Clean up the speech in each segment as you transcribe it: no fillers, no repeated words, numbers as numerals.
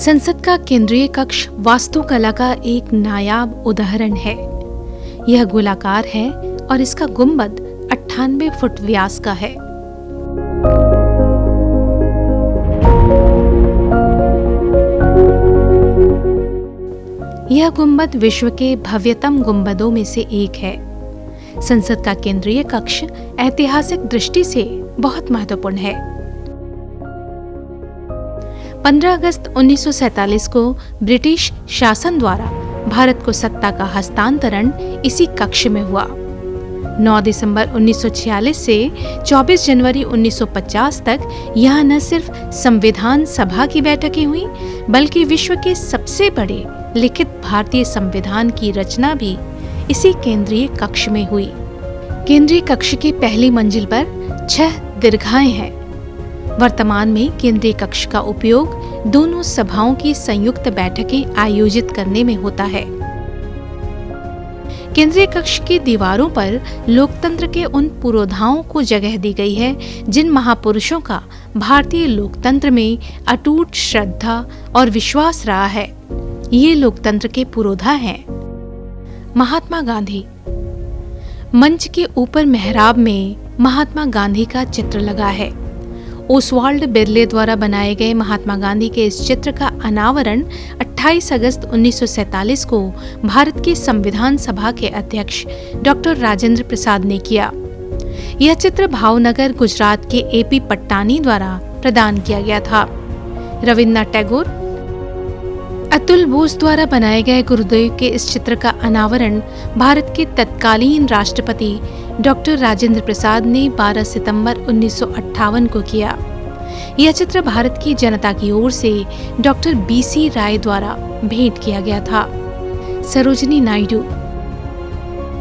संसद का केंद्रीय कक्ष वास्तुकला का एक नायाब उदाहरण है। यह गोलाकार है और इसका गुंबद 98 फुट व्यास का है। यह गुंबद विश्व के भव्यतम गुंबदों में से एक है। संसद का केंद्रीय कक्ष ऐतिहासिक दृष्टि से बहुत महत्वपूर्ण है। 15 अगस्त 1947 को ब्रिटिश शासन द्वारा भारत को सत्ता का हस्तांतरण इसी कक्ष में हुआ। 9 दिसंबर 1946 से 24 जनवरी 1950 तक यहाँ न सिर्फ संविधान सभा की बैठकें हुई, बल्कि विश्व के सबसे बड़े लिखित भारतीय संविधान की रचना भी इसी केंद्रीय कक्ष में हुई। केंद्रीय कक्ष की पहली मंजिल पर 6 दीर्घाएं हैं। वर्तमान में केंद्रीय कक्ष का उपयोग दोनों सभाओं की संयुक्त बैठकें आयोजित करने में होता है। केंद्रीय कक्ष की दीवारों पर लोकतंत्र के उन पुरोधाओं को जगह दी गई है जिन महापुरुषों का भारतीय लोकतंत्र में अटूट श्रद्धा और विश्वास रहा है। ये लोकतंत्र के पुरोधा हैं। महात्मा गांधी। मंच के ऊपर मेहराब में महात्मा गांधी का चित्र लगा है। ओसवाल्ड बिरले द्वारा बनाए गए महात्मा गांधी के इस चित्र का अनावरण 28 अगस्त 1947 को भारत की संविधान सभा के अध्यक्ष डॉक्टर राजेंद्र प्रसाद ने किया। यह चित्र भावनगर, गुजरात के एपी पट्टानी द्वारा प्रदान किया गया था। रविन्द्रनाथ टैगोर। अतुल बोस द्वारा बनाए गए गुरुदेव के इस चित्र का अनावरण भारत के तत्कालीन राष्ट्रपति डॉक्टर राजेंद्र प्रसाद ने 12 सितंबर 1958 को किया। यह चित्र भारत की जनता की ओर से डॉक्टर बीसी राय द्वारा भेंट किया गया था। सरोजिनी नायडू।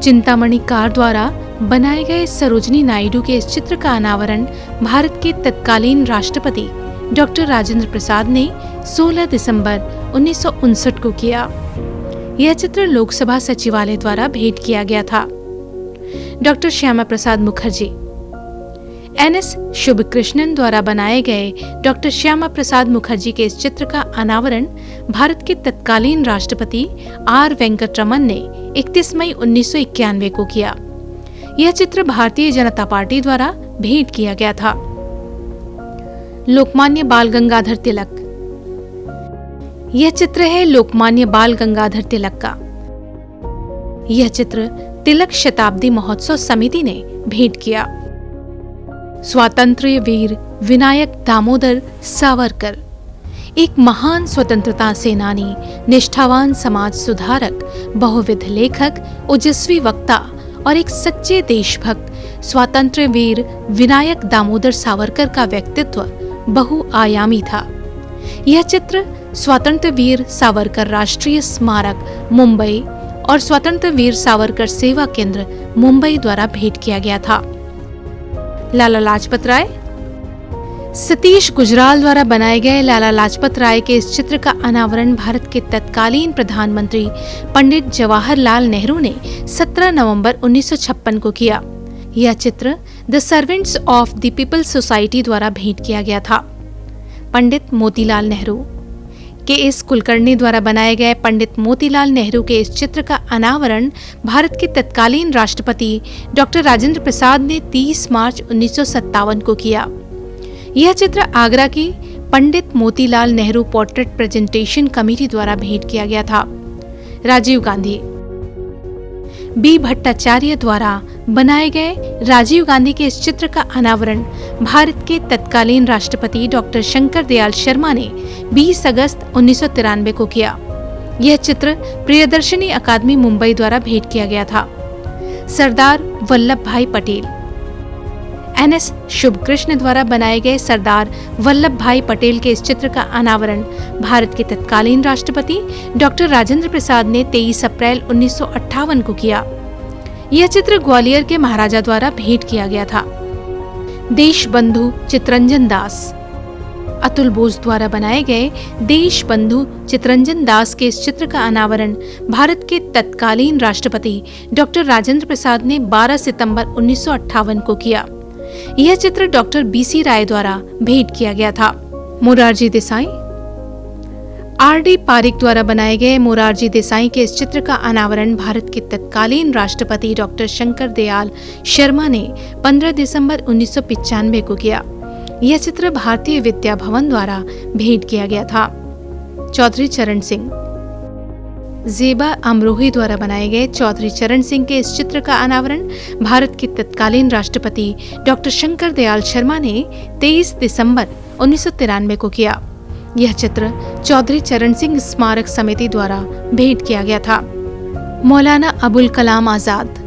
चिंतामणि कार द्वारा बनाए गए सरोजिनी नायडू के इस चित्र का अनावरण भारत के तत्कालीन राष्ट्रपति डॉक्टर राजेंद्र प्रसाद ने 16 दिसंबर 1959 को किया। यह चित्र लोकसभा सचिवालय द्वारा भेंट किया गया था। डॉक्टर श्यामा प्रसाद मुखर्जी। एनएस शुभकृष्णन द्वारा बनाए गए डॉक्टर श्यामा प्रसाद मुखर्जी के इस चित्र का अनावरण भारत के तत्कालीन राष्ट्रपति आर वेंकटरमन ने 31 मई 1991 को किया। यह चित्र भारतीय जनता पार्टी द्वारा भेंट किया गया था। लोकमान्य बाल गंगाधर तिलक। यह चित्र है लोकमान्य बाल गंगाधर तिलक का। यह चित्र तिलक शताब्दी महोत्सव समिति ने भेंट किया। स्वातंत्र्य वीर विनायक दामोदर सावरकर। एक महान स्वतंत्रता सेनानी, निष्ठावान समाज सुधारक, बहुविध लेखक, ओजस्वी वक्ता और एक सच्चे देशभक्त स्वातंत्र्य वीर विनायक दामोदर सावरकर का व्यक्तित्व बहुआयामी था। यह चित्र स्वतंत्र वीर सावरकर राष्ट्रीय स्मारक मुंबई और स्वतंत्र वीर सावरकर सेवा केंद्र मुंबई द्वारा भेंट किया गया था। लाला लाजपत राय। सतीश गुजराल द्वारा बनाए गए लाला लाजपत राय के इस चित्र का अनावरण भारत के तत्कालीन प्रधानमंत्री पंडित जवाहरलाल नेहरू ने 17 नवंबर 1956 को किया। यह चित्र the servants of the peoples society द्वारा भेंट किया गया था। पंडित मोतीलाल नेहरू। के एस कुलकर्णी द्वारा बनाए गए पंडित मोतीलाल नेहरू के इस चित्र का अनावरण भारत के तत्कालीन राष्ट्रपति डॉक्टर राजेंद्र प्रसाद ने 30 मार्च 1957 को किया। यह चित्र आगरा की Pandit Motilal Nehru portrait presentation committee द्वारा भेंट किया गया था। राजीव गांधी। बी भट्टाचार्य द्वारा बनाए गए राजीव गांधी के इस चित्र का अनावरण भारत के तत्कालीन राष्ट्रपति डॉक्टर शंकर दयाल शर्मा ने 20 अगस्त 1993 को किया। यह चित्र प्रियदर्शनी अकादमी मुंबई द्वारा भेंट किया गया था। सरदार वल्लभ भाई पटेल। एनएस शुभकृष्ण द्वारा बनाए गए सरदार वल्लभ भाई पटेल के इस चित्र का अनावरण भारत के तत्कालीन राष्ट्रपति डॉक्टर राजेंद्र प्रसाद ने 23 अप्रैल 1958 को किया। यह चित्र ग्वालियर के महाराजा द्वारा भेंट किया गया था। देशबंधु चितरंजन दास। अतुल बोस द्वारा बनाए गए देशबंधु चितरंजन दास के इस चित्र का अनावरण भारत के तत्कालीन राष्ट्रपति डॉक्टर राजेंद्र प्रसाद ने 12 सितंबर 1958 को किया। यह चित्र डॉक्टर बीसी राय द्वारा भेंट किया गया था। मोरारजी देसाई। आर.डी. पारिक द्वारा बनाए गए मोरारजी देसाई के इस चित्र का अनावरण भारत के तत्कालीन राष्ट्रपति डॉक्टर शंकर दयाल शर्मा ने 15 दिसंबर 1995 को किया। यह चित्र भारतीय विद्या भवन द्वारा भेंट किया गया था। चौधरी चरण सिंह। ज़ेबा अमरोही द्वारा बनाए गए चौधरी चरण सिंह के इस चित्र का अनावरण भारत के तत्कालीन राष्ट्रपति डॉक्टर शंकर दयाल शर्मा ने 23 दिसंबर 1993 को किया। यह चित्र चौधरी चरण सिंह स्मारक समिति द्वारा भेंट किया गया था। मौलाना अबुल कलाम आजाद।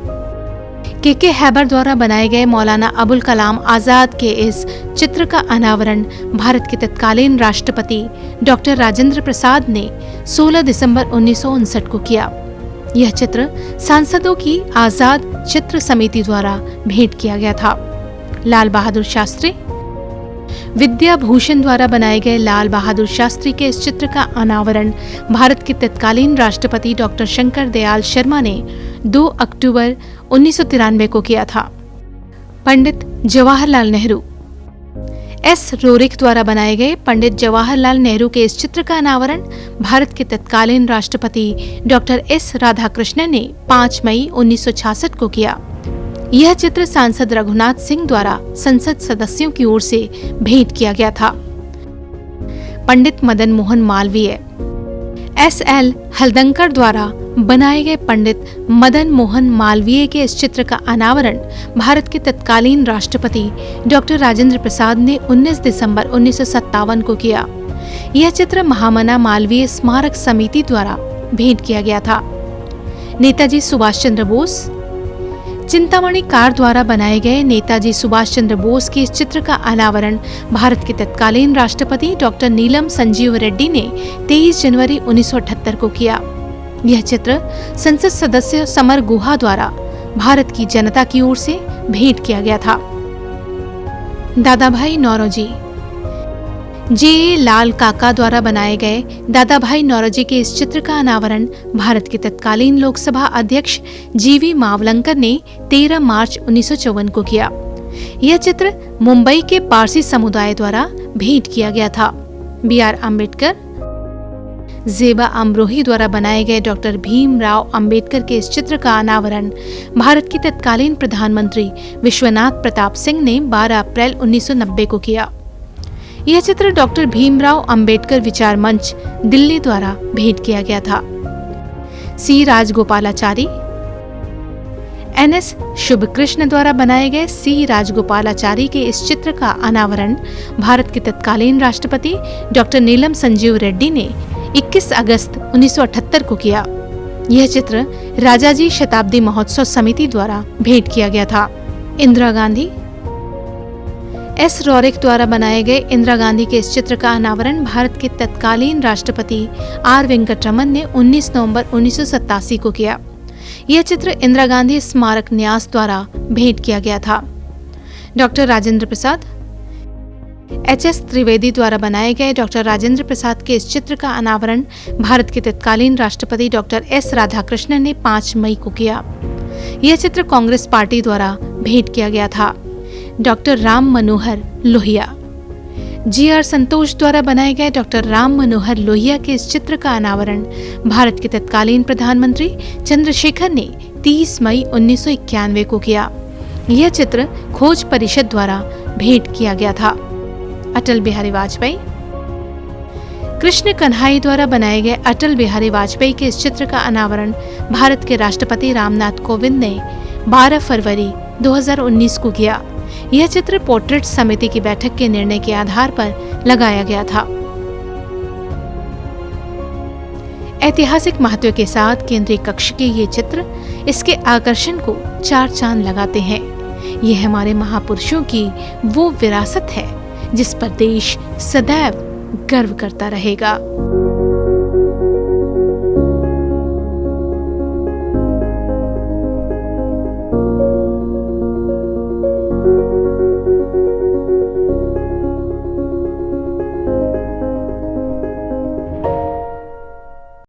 के हैबर द्वारा बनाए गए मौलाना अबुल कलाम आजाद के इस चित्र का अनावरण भारत के तत्कालीन राष्ट्रपति डॉक्टर राजेंद्र प्रसाद ने 16 दिसंबर 1959 को किया। यह चित्र सांसदों की आजाद चित्र समिति द्वारा भेंट किया गया था। लाल बहादुर शास्त्री। विद्या भूषण द्वारा बनाए गए लाल बहादुर शास्त्री के इस चित्र का अनावरण भारत के तत्कालीन राष्ट्रपति डॉक्टर शंकर दयाल शर्मा ने 2 अक्टूबर 1993 को किया था। पंडित जवाहरलाल नेहरू। एस रोरिक द्वारा बनाए गए पंडित जवाहरलाल नेहरू के इस चित्र का अनावरण भारत के तत्कालीन राष्ट्रपति डॉक्टर एस राधाकृष्णन ने 5 मई 1966 को किया। यह चित्र सांसद रघुनाथ सिंह द्वारा संसद सदस्यों की ओर से भेंट किया गया था। पंडित मदन मोहन मालवीय। एस.एल. हलदंकर द्वारा बनाए गए पंडित मदन मोहन मालवीय के इस चित्र का अनावरण भारत के तत्कालीन राष्ट्रपति डॉक्टर राजेंद्र प्रसाद ने 19 दिसंबर 1957 को किया। यह चित्र महामना मालवीय स्मारक समिति द्वारा भेंट किया गया था। नेताजी सुभाष चंद्र बोस। चिंतामणि कार द्वारा बनाए गए नेताजी सुभाष चंद्र बोस के इस चित्र का अनावरण भारत के तत्कालीन राष्ट्रपति डॉक्टर नीलम संजीव रेड्डी ने 23 जनवरी 1978 को किया। यह चित्र संसद सदस्य समर गुहा द्वारा भारत की जनता की ओर से भेंट किया गया था। दादा भाई नौरोजी। जे. लाल काका द्वारा बनाए गए दादा भाई नौरोजी के इस चित्र का अनावरण भारत के तत्कालीन लोकसभा अध्यक्ष जी.वी. मावलंकर ने 13 मार्च 1954 को किया। यह चित्र मुंबई के पारसी समुदाय द्वारा भेंट किया गया था। बी.आर. अम्बेडकर। ज़ेबा अमरोही द्वारा बनाए गए डॉक्टर भीमराव अंबेडकर के इस चित्र का अनावरण भारत के तत्कालीन प्रधानमंत्री विश्वनाथ प्रताप सिंह ने 12 अप्रैल 1990 को किया। यह चित्र डॉक्टर भीमराव अंबेडकर विचार मंच दिल्ली द्वारा भेंट किया गया था। सी. राजगोपालाचारी। एन.एस. शुभकृष्ण द्वारा बनाए गए सी. राजगोपालाचारी के इस चित्र का अनावरण भारत के तत्कालीन राष्ट्रपति डॉक्टर नीलम संजीव रेड्डी ने 21 अगस्त 1978 को किया। यह चित्र राजाजी शताब्दी महोत्सव समिति द्वारा भेंट किया गया था। इंदिरा गांधी। एस. रोरिक द्वारा बनाए गए इंदिरा गांधी के इस चित्र का अनावरण भारत के तत्कालीन राष्ट्रपति आर. वेंकटरमन ने 19 नवंबर 1987 को किया। यह चित्र इंदिरा गांधी स्मारक न्यास द्वारा भेंट किया गया था। डॉक्टर राजेंद्र प्रसाद। एच.एस. त्रिवेदी द्वारा बनाए गए डॉक्टर राजेंद्र प्रसाद के इस चित्र का अनावरण भारत के तत्कालीन राष्ट्रपति डॉक्टर एस. राधाकृष्णन ने 5 मई को किया। यह चित्र कांग्रेस पार्टी द्वारा भेंट किया गया था। डॉक्टर राम मनोहर लोहिया। जी.आर. संतोष द्वारा बनाए गए डॉक्टर राम मनोहर लोहिया के इस चित्र का अनावरण भारत के तत्कालीन प्रधानमंत्री चंद्रशेखर ने 30 मई 1991 को किया। यह चित्र खोज परिषद द्वारा भेंट किया गया था। अटल बिहारी वाजपेयी। कृष्ण कन्हाई द्वारा बनाए गए अटल बिहारी वाजपेयी के इस चित्र का अनावरण भारत के राष्ट्रपति रामनाथ कोविंद ने 12 फरवरी 2019 को किया। यह चित्र पोर्ट्रेट समिति की बैठक के निर्णय के आधार पर लगाया गया था। ऐतिहासिक महत्व के साथ केंद्रीय कक्ष के ये चित्र इसके आकर्षण को 4 चांद लगाते हैं। ये हमारे महापुरुषों की वो विरासत है जिस पर देश सदैव गर्व करता रहेगा।